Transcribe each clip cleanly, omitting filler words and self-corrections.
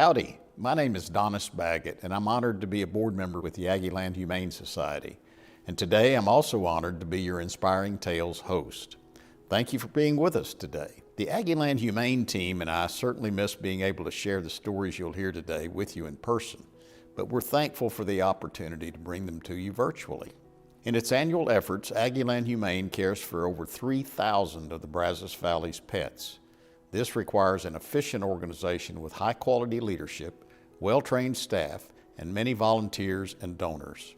Howdy, my name is Donis Baggett, and I'm honored to be a board member with the Aggieland Humane Society. And today I'm also honored to be your Inspiring Tales host. Thank you for being with us today. The Aggieland Humane team and I certainly miss being able to share the stories you'll hear today with you in person, but we're thankful for the opportunity to bring them to you virtually. In its annual efforts, Aggieland Humane cares for over 3,000 of the Brazos Valley's pets. This requires an efficient organization with high-quality leadership, well-trained staff, and many volunteers and donors.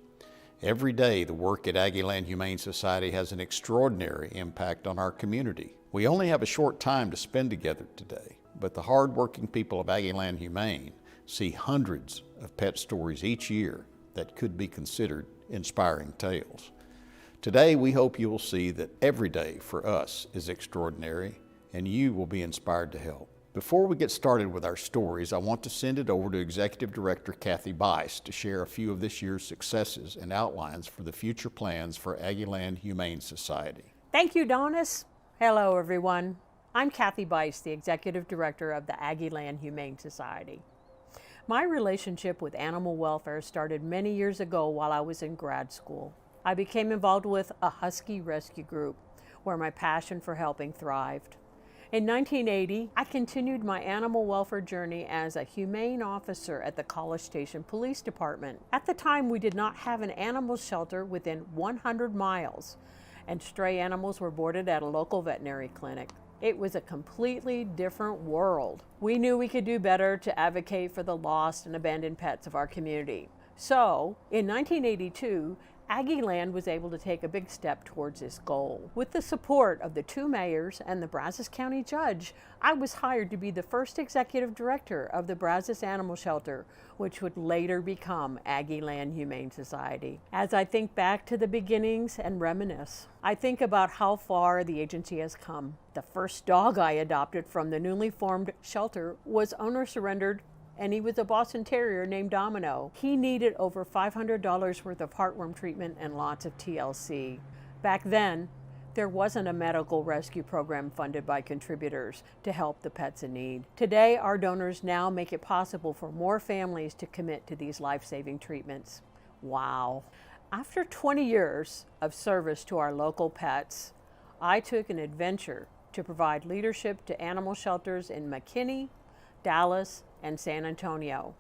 Every day, the work at Aggieland Humane Society has an extraordinary impact on our community. We only have a short time to spend together today, but the hard-working people of Aggieland Humane see hundreds of pet stories each year that could be considered inspiring tales. Today, we hope you will see that every day for us is extraordinary, and you will be inspired to help. Before we get started with our stories, I want to send it over to Executive Director Kathy Bice to share a few of this year's successes and outlines for the future plans for Aggieland Humane Society. Thank you, Donis. Hello, everyone. I'm Kathy Bice, the Executive Director of the Aggieland Humane Society. My relationship with animal welfare started many years ago while I was in grad school. I became involved with a husky rescue group where my passion for helping thrived. In 1980, I continued my animal welfare journey as a humane officer at the College Station Police Department. At the time, we did not have an animal shelter within 100 miles, and stray animals were boarded at a local veterinary clinic. It was a completely different world. We knew we could do better to advocate for the lost and abandoned pets of our community. So, in 1982, Aggieland was able to take a big step towards this goal. With the support of the 2 mayors and the Brazos County Judge, I was hired to be the first executive director of the Brazos Animal Shelter, which would later become Aggieland Humane Society. As I think back to the beginnings and reminisce, I think about how far the agency has come. The first dog I adopted from the newly formed shelter was owner surrendered, and he was a Boston Terrier named Domino. He needed over $500 worth of heartworm treatment and lots of TLC. Back then, there wasn't a medical rescue program funded by contributors to help the pets in need. Today, our donors now make it possible for more families to commit to these life-saving treatments. Wow. After 20 years of service to our local pets, I took an adventure to provide leadership to animal shelters in McKinney, Dallas, and San Antonio.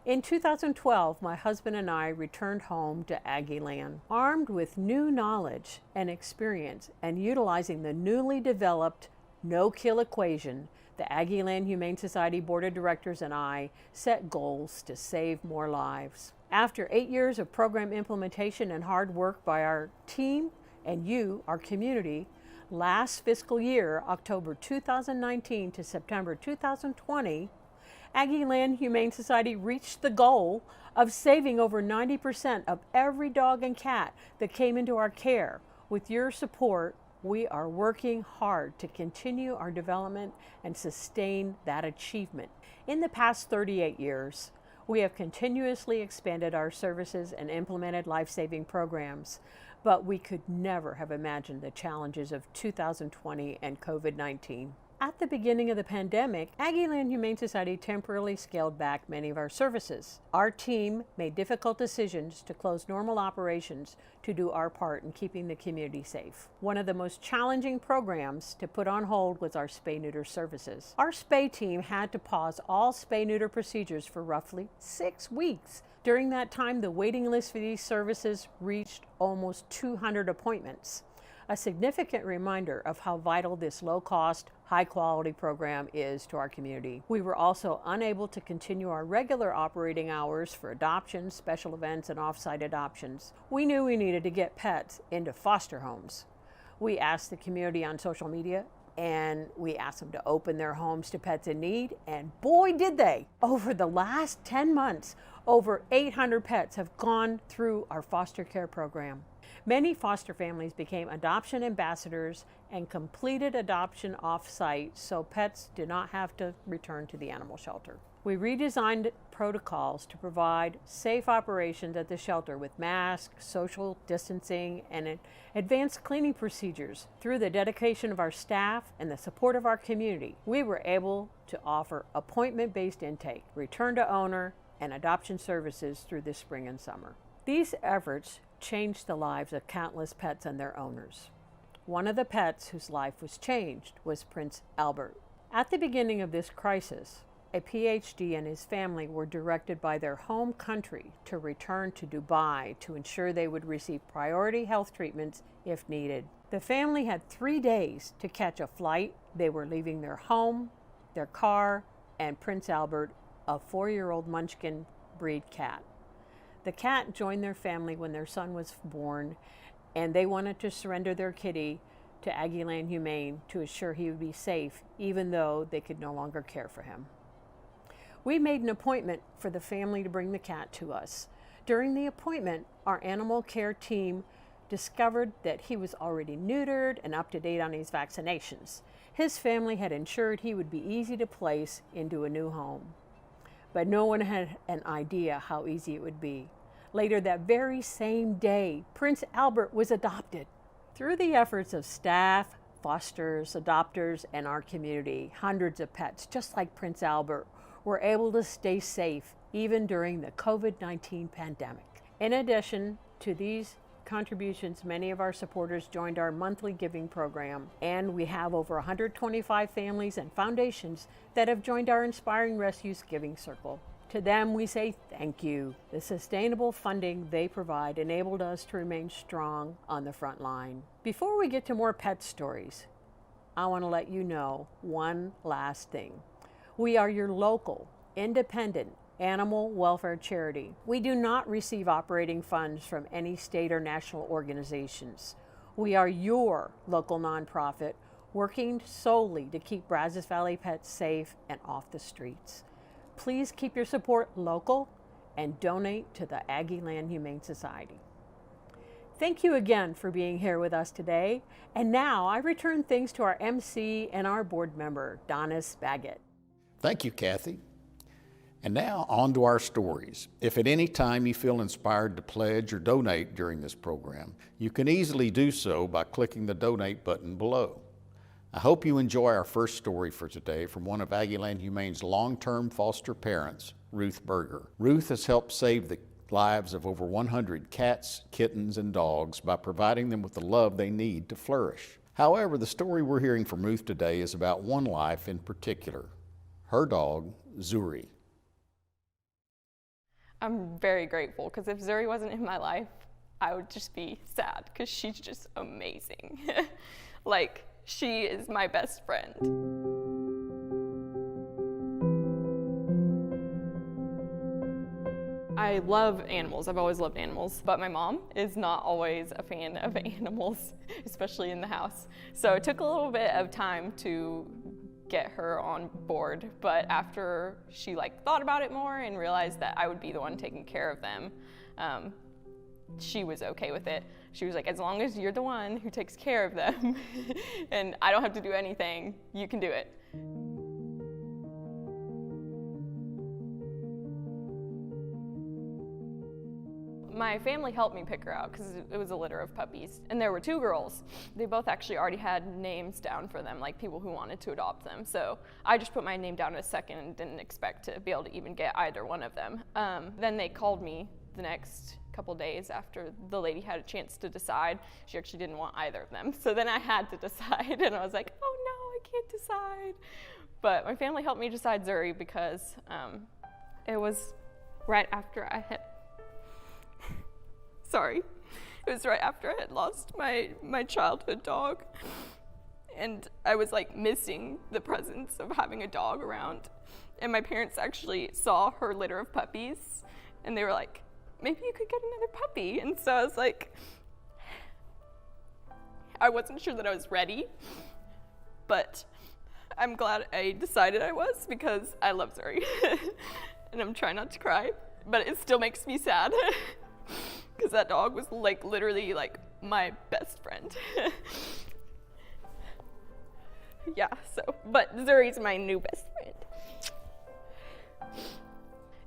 In 2012, my husband and I returned home to Aggieland, armed with new knowledge and experience and utilizing the newly developed no-kill equation. The Aggieland Humane Society Board of Directors and I set goals to save more lives. After 8 years of program implementation and hard work by our team and you, our community, last fiscal year, October 2019 to September 2020, Aggieland Humane Society reached the goal of saving over 90% of every dog and cat that came into our care. With your support, we are working hard to continue our development and sustain that achievement. In the past 38 years, we have continuously expanded our services and implemented life-saving programs, but we could never have imagined the challenges of 2020 and COVID-19. At the beginning of the pandemic, Aggieland Humane Society temporarily scaled back many of our services. Our team made difficult decisions to close normal operations to do our part in keeping the community safe. One of the most challenging programs to put on hold was our spay-neuter services. Our spay team had to pause all spay-neuter procedures for roughly 6 weeks. During that time, the waiting list for these services reached almost 200 appointments. A significant reminder of how vital this low-cost, high-quality program is to our community. We were also unable to continue our regular operating hours for adoptions, special events, and off-site adoptions. We knew we needed to get pets into foster homes. We asked the community on social media, and we asked them to open their homes to pets in need, and boy did they! Over the last 10 months, over 800 pets have gone through our foster care program. Many foster families became adoption ambassadors and completed adoption off-site so pets did not have to return to the animal shelter. We redesigned protocols to provide safe operations at the shelter with masks, social distancing, and advanced cleaning procedures. Through the dedication of our staff and the support of our community, we were able to offer appointment-based intake, return to owner, and adoption services through the spring and summer. These efforts changed the lives of countless pets and their owners. One of the pets whose life was changed was Prince Albert. At the beginning of this crisis, a PhD and his family were directed by their home country to return to Dubai to ensure they would receive priority health treatments if needed. The family had 3 days to catch a flight. They were leaving their home, their car, and Prince Albert, a 4-year-old Munchkin breed cat. The cat joined their family when their son was born, and they wanted to surrender their kitty to Aggieland Humane to assure he would be safe, even though they could no longer care for him. We made an appointment for the family to bring the cat to us. During the appointment, our animal care team discovered that he was already neutered and up to date on his vaccinations. His family had ensured he would be easy to place into a new home. But no one had an idea how easy it would be. Later that very same day, Prince Albert was adopted. Through the efforts of staff, fosters, adopters, and our community, hundreds of pets, just like Prince Albert, were able to stay safe even during the COVID-19 pandemic. In addition to these contributions, many of our supporters joined our monthly giving program, and we have over 125 families and foundations that have joined our Inspiring Rescues Giving Circle. To them, we say thank you. The sustainable funding they provide enabled us to remain strong on the front line. Before we get to more pet stories, I want to let you know one last thing. We are your local, independent animal welfare charity. We do not receive operating funds from any state or national organizations. We are your local nonprofit working solely to keep Brazos Valley pets safe and off the streets. Please keep your support local and donate to the Aggieland Humane Society. Thank you again for being here with us today. And now I return things to our MC and our board member, Donis Baggett. Thank you, Kathy. And now on to our stories. If at any time you feel inspired to pledge or donate during this program, you can easily do so by clicking the donate button below. I hope you enjoy our first story for today from one of Aggieland Humane's long-term foster parents, Ruth Berger. Ruth has helped save the lives of over 100 cats, kittens, and dogs by providing them with the love they need to flourish. However, the story we're hearing from Ruth today is about one life in particular, her dog, Zuri. I'm very grateful because if Zuri wasn't in my life, I would just be sad because she's just amazing. Like, she is my best friend. I love animals. I've always loved animals, but my mom is not always a fan of animals, especially in the house. So it took a little bit of time to get her on board, but after she thought about it more and realized that I would be the one taking care of them, she was okay with it. She was like, as long as you're the one who takes care of them and I don't have to do anything, you can do it. My family helped me pick her out because it was a litter of puppies. And there were 2 girls. They both actually already had names down for them, like people who wanted to adopt them. So I just put my name down as second and didn't expect to be able to even get either one of them. Then they called me the next couple days after the lady had a chance to decide. She actually didn't want either of them. So then I had to decide, and I was like, oh no, I can't decide. But my family helped me decide Zuri because it was right after I had It was right after I had lost my childhood dog, and I was missing the presence of having a dog around. And my parents actually saw her litter of puppies, and they were like, maybe you could get another puppy. And so I was like, I wasn't sure that I was ready, but I'm glad I decided I was because I love Zuri. And I'm trying not to cry, but it still makes me sad. Because that dog was literally my best friend. Yeah, but Zuri's my new best friend.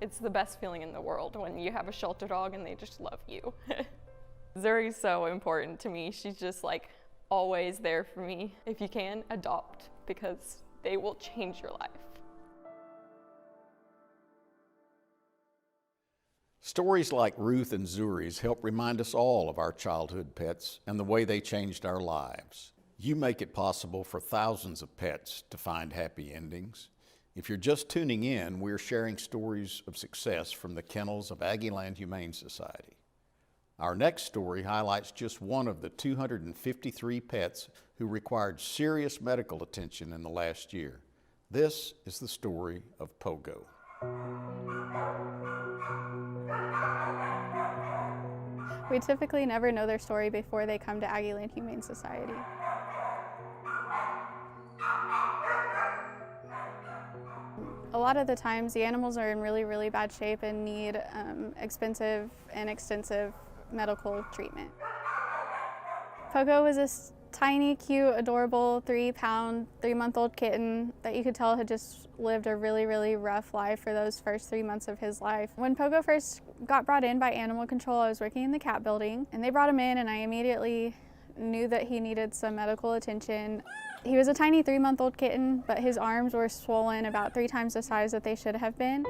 It's the best feeling in the world when you have a shelter dog and they just love you. Zuri's so important to me. She's just like always there for me. If you can, adopt, because they will change your life. Stories like Ruth and Zuri's help remind us all of our childhood pets and the way they changed our lives. You make it possible for thousands of pets to find happy endings. If you're just tuning in, we're sharing stories of success from the kennels of Aggieland Humane Society. Our next story highlights just one of the 253 pets who required serious medical attention in the last year. This is the story of Pogo. We typically never know their story before they come to Aggieland Humane Society. A lot of the times the animals are in really, really bad shape and need expensive and extensive medical treatment. Pogo was this tiny, cute, adorable 3-month-old kitten that you could tell had just lived a really, really rough life for those first 3 months of his life. When Pogo first got brought in by animal control, I was working in the cat building, and they brought him in, and I immediately knew that he needed some medical attention. He was a tiny 3-month-old kitten, but his arms were swollen about 3 times the size that they should have been.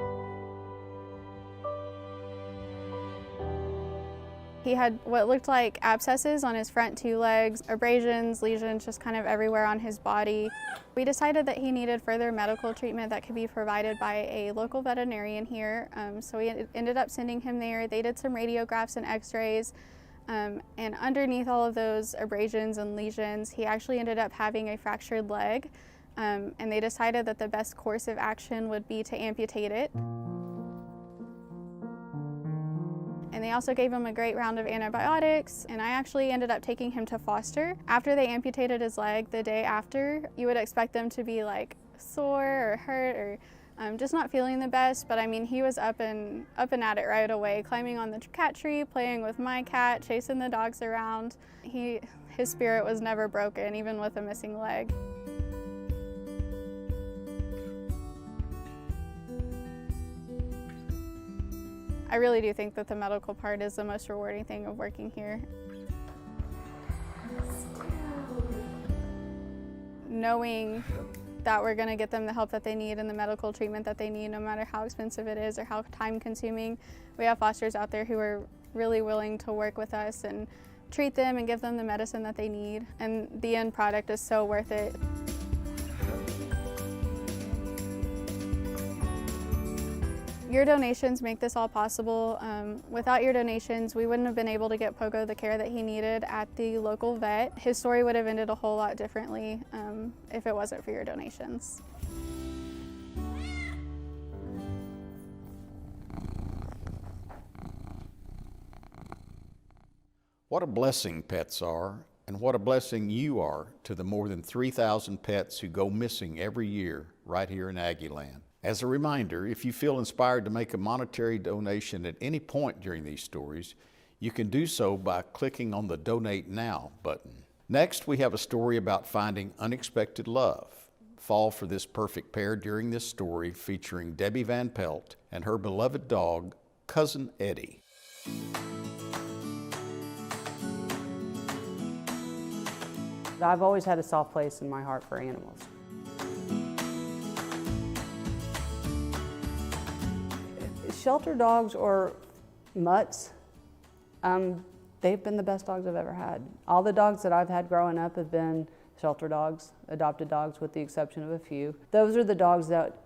He had what looked like abscesses on his front 2 legs, abrasions, lesions just kind of everywhere on his body. We decided that he needed further medical treatment that could be provided by a local veterinarian here, so we ended up sending him there. They did some radiographs and x-rays, and underneath all of those abrasions and lesions, he actually ended up having a fractured leg, and they decided that the best course of action would be to amputate it. And they also gave him a great round of antibiotics, and I actually ended up taking him to foster. After they amputated his leg, the day after, you would expect them to be like sore or hurt or just not feeling the best, but I mean, he was up and at it right away, climbing on the cat tree, playing with my cat, chasing the dogs around. His spirit was never broken, even with a missing leg. I really do think that the medical part is the most rewarding thing of working here. Knowing that we're going to get them the help that they need and the medical treatment that they need, no matter how expensive it is or how time-consuming. We have fosters out there who are really willing to work with us and treat them and give them the medicine that they need, and the end product is so worth it. Your donations make this all possible. Without your donations, we wouldn't have been able to get Pogo the care that he needed at the local vet. His story would have ended a whole lot differently if it wasn't for your donations. What a blessing pets are, and what a blessing you are to the more than 3,000 pets who go missing every year right here in Aggieland. As a reminder, if you feel inspired to make a monetary donation at any point during these stories, you can do so by clicking on the Donate Now button. Next, we have a story about finding unexpected love. Fall for this perfect pair during this story featuring Debbie Van Pelt and her beloved dog, Cousin Eddie. I've always had a soft place in my heart for animals. Shelter dogs or mutts, they've been the best dogs I've ever had. All the dogs that I've had growing up have been shelter dogs, adopted dogs with the exception of a few. Those are the dogs that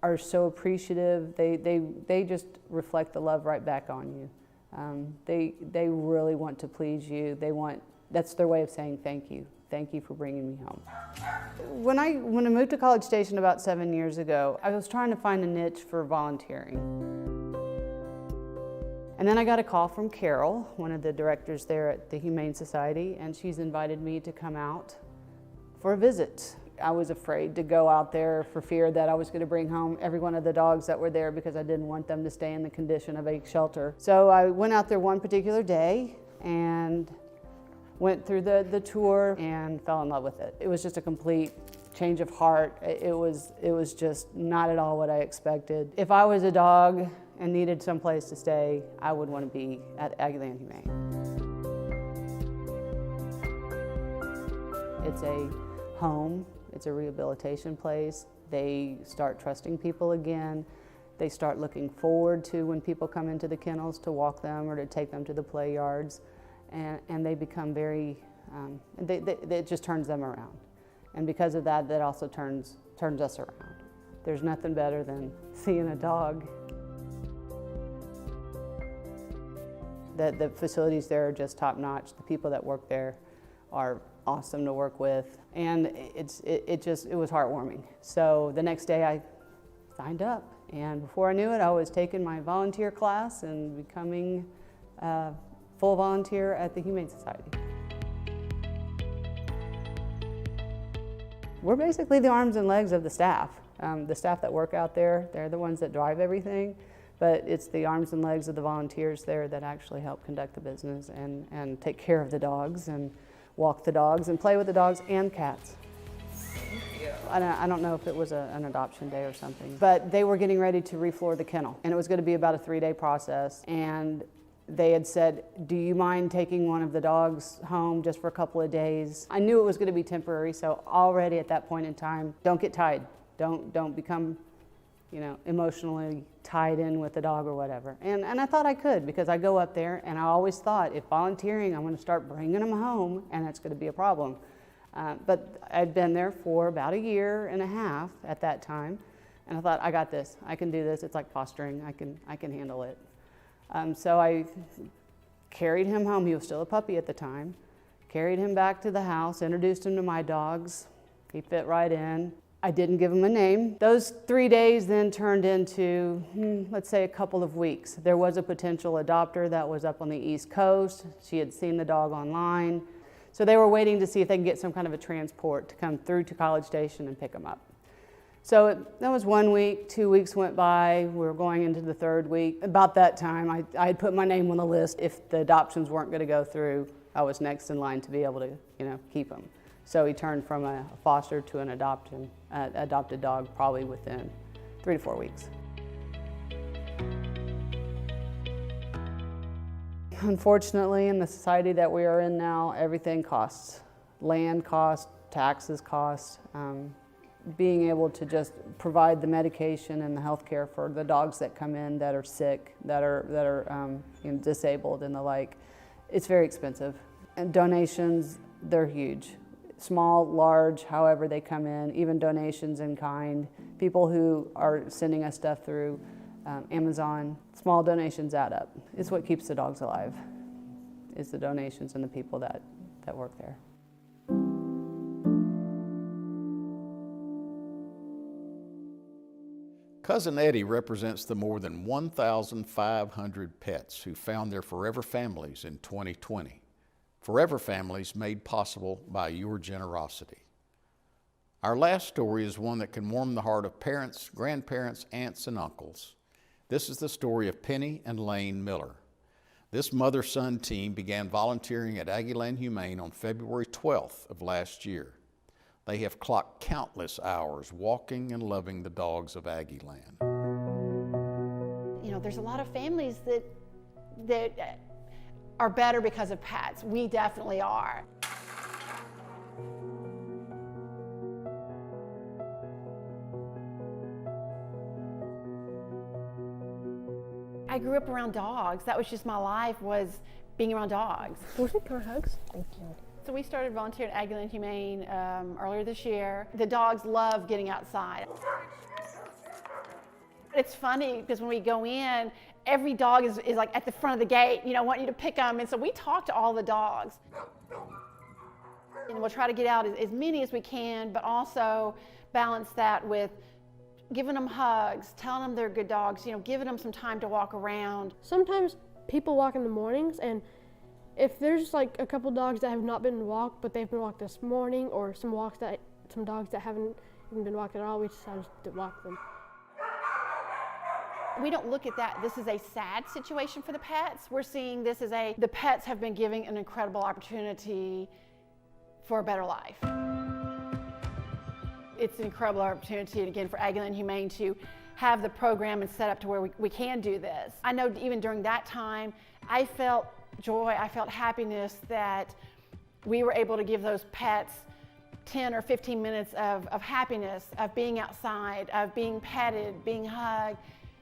are so appreciative. They just reflect the love right back on you. They really want to please you. That's their way of saying thank you. Thank you for bringing me home. When I moved to College Station about 7 years ago, I was trying to find a niche for volunteering. And then I got a call from Carol, one of the directors there at the Humane Society, and she's invited me to come out for a visit. I was afraid to go out there for fear that I was going to bring home every one of the dogs that were there because I didn't want them to stay in the condition of a shelter. So I went out there one particular day and went through the tour and fell in love with it. It was just a complete change of heart. It was just not at all what I expected. If I was a dog and needed some place to stay, I would want to be at Aggieland Humane. It's a home, it's a rehabilitation place. They start trusting people again. They start looking forward to when people come into the kennels to walk them or to take them to the play yards. And they become very, it just turns them around. And because of that, that also turns us around. There's nothing better than seeing a dog. The facilities there are just top notch. The people that work there are awesome to work with. And it was heartwarming. So the next day I signed up. And before I knew it, I was taking my volunteer class and becoming a full volunteer at the Humane Society. We're basically the arms and legs of the staff. The staff that work out there, they're the ones that drive everything, but it's the arms and legs of the volunteers there that actually help conduct the business and take care of the dogs and walk the dogs and play with the dogs and cats. I don't know if it was an adoption day or something, but they were getting ready to refloor the kennel, and it was going to be about a 3-day process. And they had said, do you mind taking one of the dogs home just for a couple of days? I knew it was going to be temporary, so already at that point in time, don't get tied. Don't become, emotionally tied in with the dog or whatever. And I thought I could, because I go up there and I always thought, if volunteering, I'm going to start bringing them home, and it's going to be a problem. But I'd been there for about 1.5 years at that time, and I thought, I got this. I can do this. It's like fostering. I can handle it. So I carried him home. He was still a puppy at the time. Carried him back to the house, introduced him to my dogs. He fit right in. I didn't give him a name. Those 3 days then turned into, let's say, a couple of weeks. There was a potential adopter that was up on the East Coast. She had seen the dog online. So they were waiting to see if they could get some kind of a transport to come through to College Station and pick them up. So that was 1 week, 2 weeks went by, we were going into the 3rd week. About that time, I had put my name on the list. If the adoptions weren't gonna go through, I was next in line to be able to, keep him. So he turned from a foster to an adopted dog probably within 3 to 4 weeks. Unfortunately, in the society that we are in now, everything costs. Land costs, taxes cost. Being able to just provide the medication and the health care for the dogs that come in that are sick, that are disabled and the like, it's very expensive. And donations, they're huge. Small, large, however they come in, even donations in kind. People who are sending us stuff through Amazon, small donations add up. It's what keeps the dogs alive, is the donations and the people that work there. Cousin Eddie represents the more than 1,500 pets who found their forever families in 2020. Forever families made possible by your generosity. Our last story is one that can warm the heart of parents, grandparents, aunts, and uncles. This is the story of Penny and Lane Miller. This mother-son team began volunteering at Aggieland Humane on February 12th of last year. They have clocked countless hours walking and loving the dogs of Aggieland. There's a lot of families that are better because of pets. We definitely are. I grew up around dogs. That was just my life, was being around dogs. Can we take our hugs? Thank you. So we started volunteering at Aggieland Humane earlier this year. The dogs love getting outside. It's funny because when we go in, every dog is like at the front of the gate, want you to pick them. And so we talk to all the dogs. And we'll try to get out as many as we can, but also balance that with giving them hugs, telling them they're good dogs, giving them some time to walk around. Sometimes people walk in the mornings, and if there's like a couple dogs that have not been walked, but they've been walked this morning, or some dogs that haven't even been walked at all, we decide to walk them. We don't look at that. This is a sad situation for the pets. We're seeing this as the pets have been giving an incredible opportunity for a better life. It's an incredible opportunity, again, for Aggieland Humane to have the program and set up to where we can do this. I know even during that time, I felt joy, I felt happiness that we were able to give those pets 10 or 15 minutes of happiness, of being outside, of being petted, being hugged,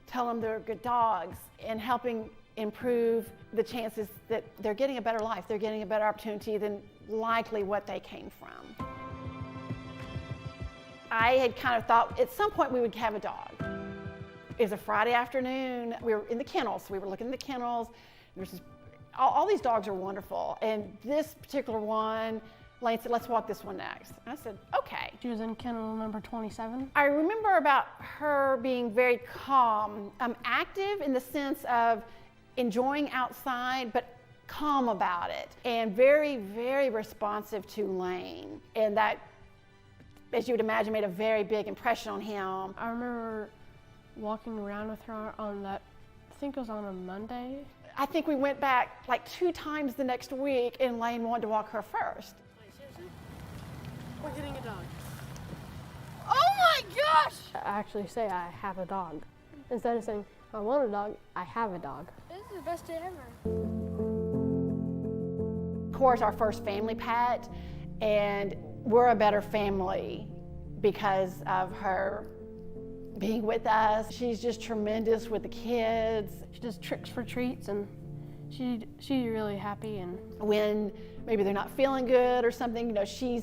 tell them they're good dogs, and helping improve the chances that they're getting a better life, they're getting a better opportunity than likely what they came from. I had kind of thought at some point we would have a dog. It was a Friday afternoon, we were in the kennels, we were looking at the kennels. There's this, all these dogs are wonderful, and this particular one, Lane said, let's walk this one next. And I said, okay. She was in kennel number 27. I remember about her being very calm, active in the sense of enjoying outside, but calm about it, and very, very responsive to Lane. And that, as you would imagine, made a very big impression on him. I remember walking around with her on that, I think it was on a Monday. I think we went back like 2 times the next week, and Lane wanted to walk her first. We're getting a dog. Oh my gosh! I actually say I have a dog. Instead of saying I want a dog, I have a dog. This is the best day ever. Cora's our first family pet, and we're a better family because of her being with us. She's just tremendous with the kids. She does tricks for treats, and she's really happy. And when maybe they're not feeling good or something, you know, she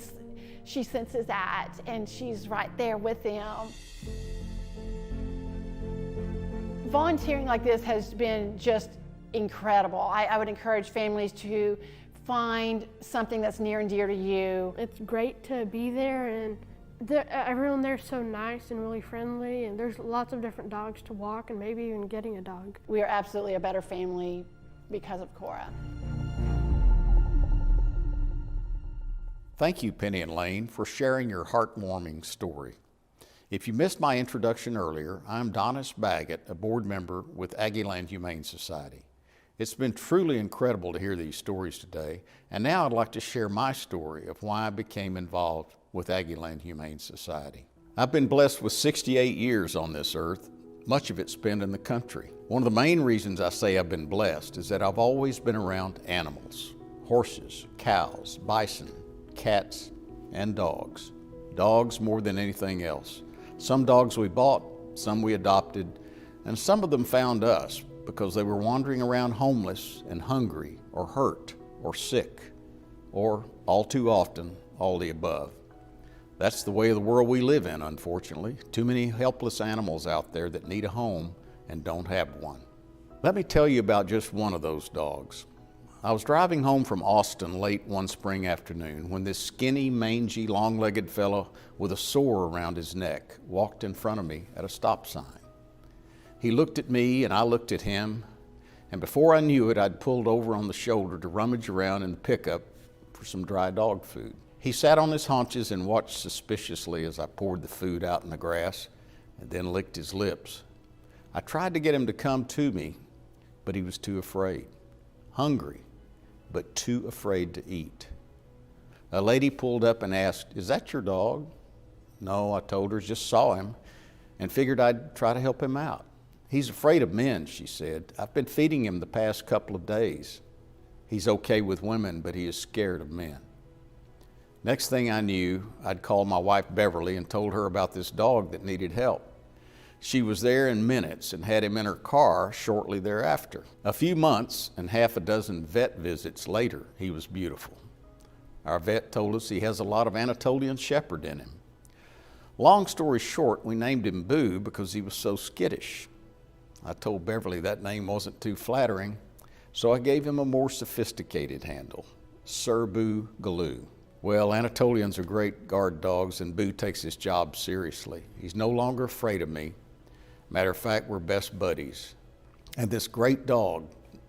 senses that, and she's right there with them. Volunteering like this has been just incredible. I would encourage families to find something that's near and dear to you. it's great to be there, and everyone there's so nice and really friendly, and there's lots of different dogs to walk, and maybe even getting a dog. We are absolutely a better family because of Cora. Thank you, Penny and Lane, for sharing your heartwarming story. If you missed my introduction earlier, I'm Donis Baggett, a board member with Aggieland Humane Society. It's been truly incredible to hear these stories today, and now I'd like to share my story of why I became involved with Aggieland Humane Society. I've been blessed with 68 years on this earth, much of it spent in the country. One of the main reasons I say I've been blessed is that I've always been around animals: horses, cows, bison, cats, and dogs. Dogs more than anything else. Some dogs we bought, some we adopted, and some of them found us because they were wandering around homeless and hungry or hurt or sick, or all too often, all the above. That's the way of the world we live in, unfortunately. Too many helpless animals out there that need a home and don't have one. Let me tell you about just one of those dogs. I was driving home from Austin late one spring afternoon when this skinny, mangy, long-legged fellow with a sore around his neck walked in front of me at a stop sign. He looked at me and I looked at him, and before I knew it, I'd pulled over on the shoulder to rummage around in the pickup for some dry dog food. He sat on his haunches and watched suspiciously as I poured the food out in the grass and then licked his lips. I tried to get him to come to me, but he was too afraid. Hungry, but too afraid to eat. A lady pulled up and asked, "Is that your dog?" "No," I told her, "just saw him and figured I'd try to help him out." "He's afraid of men," she said. "I've been feeding him the past couple of days. He's okay with women, but he is scared of men." Next thing I knew, I'd called my wife Beverly and told her about this dog that needed help. She was there in minutes and had him in her car shortly thereafter. A few months and half a dozen vet visits later, he was beautiful. Our vet told us he has a lot of Anatolian Shepherd in him. Long story short, we named him Boo because he was so skittish. I told Beverly that name wasn't too flattering, so I gave him a more sophisticated handle, Sir Boo Galoo. Well, Anatolians are great guard dogs, and Boo takes his job seriously. He's no longer afraid of me. Matter of fact, we're best buddies. And this great dog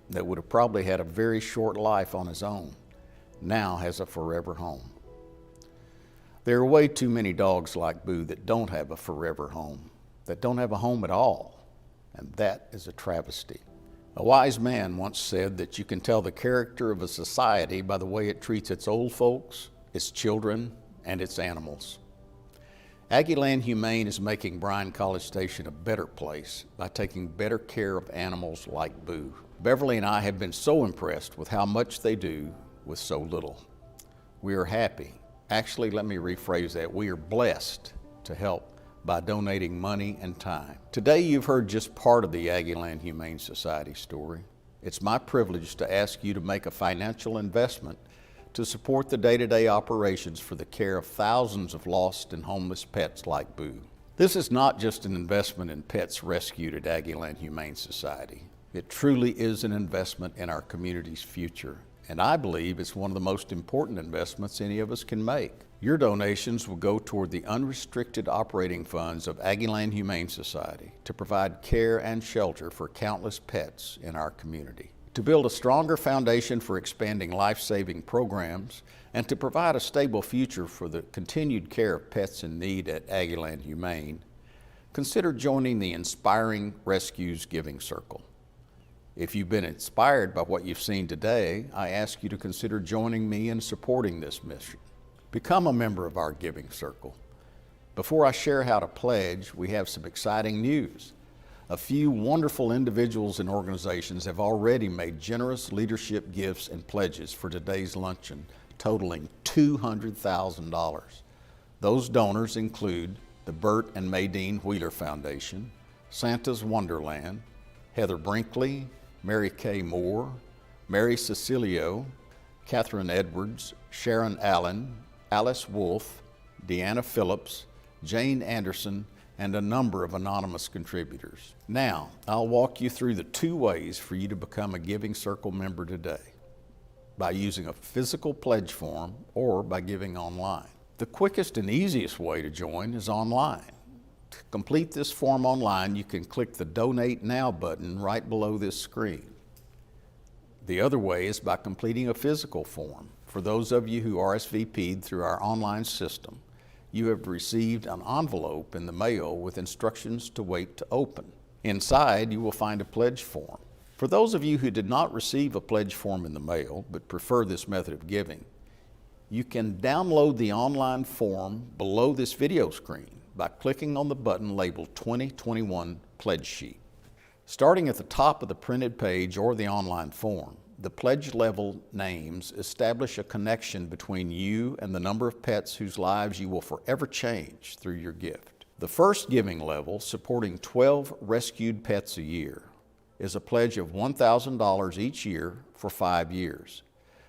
that would have probably had a very short life on his own now has a forever home. There are way too many dogs like Boo that don't have a forever home, that don't have a home at all, and that is a travesty. A wise man once said that you can tell the character of a society by the way it treats its old folks, its children, and its animals. Aggieland Humane is making Bryan College Station a better place by taking better care of animals like Boo. Beverly and I have been so impressed with how much they do with so little. We are happy. Actually, let me rephrase that. We are blessed to help by donating money and time. Today you've heard just part of the Aggieland Humane Society story. It's my privilege to ask you to make a financial investment to support the day-to-day operations for the care of thousands of lost and homeless pets like Boo. This is not just an investment in pets rescued at Aggieland Humane Society. It truly is an investment in our community's future, and I believe it's one of the most important investments any of us can make. Your donations will go toward the unrestricted operating funds of Aggieland Humane Society to provide care and shelter for countless pets in our community, to build a stronger foundation for expanding life-saving programs, and to provide a stable future for the continued care of pets in need at Aggieland Humane. Consider joining the Inspiring Rescues Giving Circle. If you've been inspired by what you've seen today, I ask you to consider joining me in supporting this mission. Become a member of our Giving Circle. Before I share how to pledge, we have some exciting news. A few wonderful individuals and organizations have already made generous leadership gifts and pledges for today's luncheon, totaling $200,000. Those donors include the Bert and Maydeen Wheeler Foundation, Santa's Wonderland, Heather Brinkley, Mary Kay Moore, Mary Cecilio, Catherine Edwards, Sharon Allen, Alice Wolf, Deanna Phillips, Jane Anderson, and a number of anonymous contributors. Now, I'll walk you through the 2 ways for you to become a Giving Circle member today: by using a physical pledge form or by giving online. The quickest and easiest way to join is online. To complete this form online, you can click the Donate Now button right below this screen. The other way is by completing a physical form. For those of you who RSVP'd through our online system, you have received an envelope in the mail with instructions to wait to open. Inside, you will find a pledge form. For those of you who did not receive a pledge form in the mail but prefer this method of giving, you can download the online form below this video screen by clicking on the button labeled 2021 Pledge Sheet. Starting at the top of the printed page or the online form, the pledge level names establish a connection between you and the number of pets whose lives you will forever change through your gift. The first giving level, supporting 12 rescued pets a year, is a pledge of $1,000 each year for 5 years.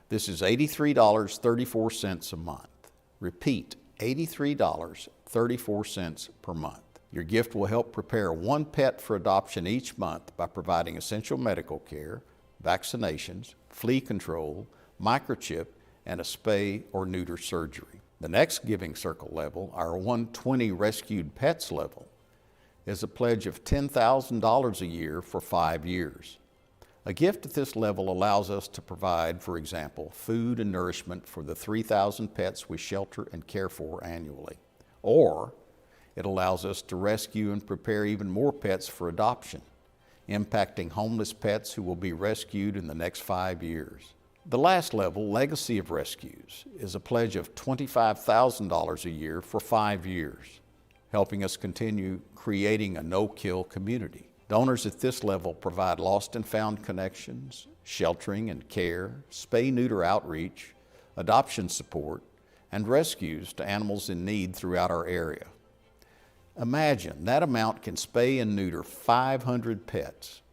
This is $83.34 a month. Repeat, $83.34 per month. Your gift will help prepare 1 pet for adoption each month by providing essential medical care, vaccinations, flea control, microchip, and a spay or neuter surgery. The next Giving Circle level, our 120 rescued pets level, is a pledge of $10,000 a year for 5 years. A gift at this level allows us to provide, for example, food and nourishment for the 3,000 pets we shelter and care for annually. Or it allows us to rescue and prepare even more pets for adoption, impacting homeless pets who will be rescued in the next 5 years. The last level, Legacy of Rescues, is a pledge of $25,000 a year for 5 years, helping us continue creating a no-kill community. Donors at this level provide lost and found connections, sheltering and care, spay-neuter outreach, adoption support, and rescues to animals in need throughout our area. Imagine that amount can spay and neuter 500 pets.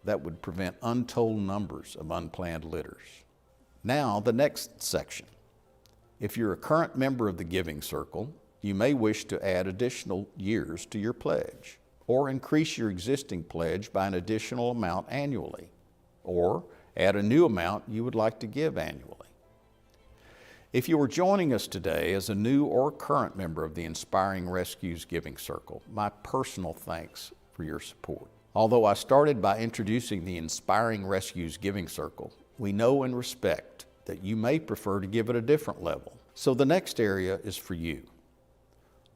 That would prevent untold numbers of unplanned litters. Now, the next section. If you're a current member of the Giving Circle, you may wish to add additional years to your pledge, or increase your existing pledge by an additional amount annually, or add a new amount you would like to give annually. If you are joining us today as a new or current member of the Inspiring Rescues Giving Circle, my personal thanks for your support. Although I started by introducing the Inspiring Rescues Giving Circle, we know and respect that you may prefer to give at a different level. So the next area is for you.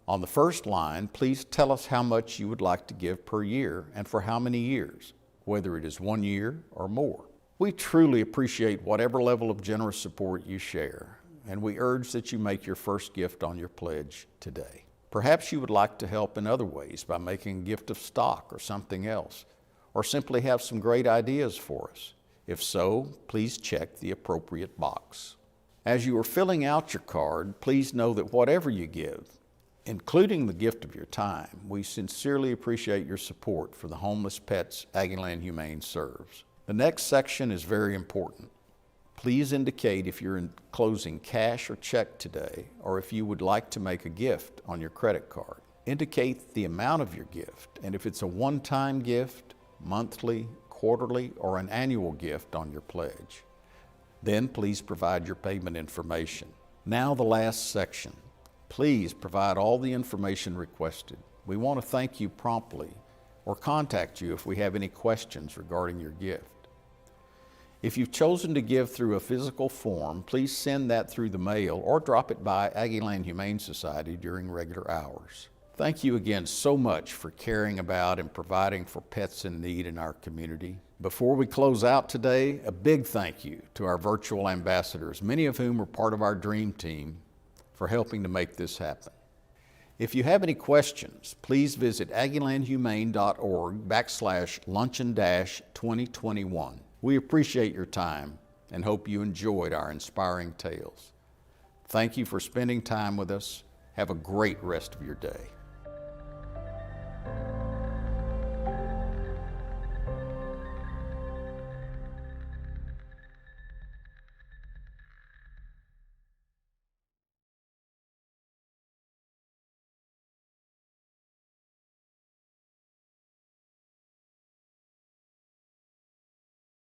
On the first line, please tell us how much you would like to give per year and for how many years, whether it is 1 year or more. We truly appreciate whatever level of generous support you share, and we urge that you make your first gift on your pledge today. Perhaps you would like to help in other ways by making a gift of stock or something else, or simply have some great ideas for us. If so, please check the appropriate box. As you are filling out your card, please know that whatever you give, including the gift of your time, we sincerely appreciate your support for the homeless pets Aggieland Humane serves. The next section is very important. Please indicate if you're enclosing cash or check today, or if you would like to make a gift on your credit card. Indicate the amount of your gift, and if it's a one-time gift, monthly, quarterly, or an annual gift on your pledge. Then please provide your payment information. Now the last section. Please provide all the information requested. We want to thank you promptly or contact you if we have any questions regarding your gift. If you've chosen to give through a physical form, please send that through the mail or drop it by Aggieland Humane Society during regular hours. Thank you again so much for caring about and providing for pets in need in our community. Before we close out today, a big thank you to our virtual ambassadors, many of whom are part of our dream team, for helping to make this happen. If you have any questions, please visit aggielandhumane.org/luncheon-2021. We appreciate your time and hope you enjoyed our inspiring tales. Thank you for spending time with us. Have a great rest of your day.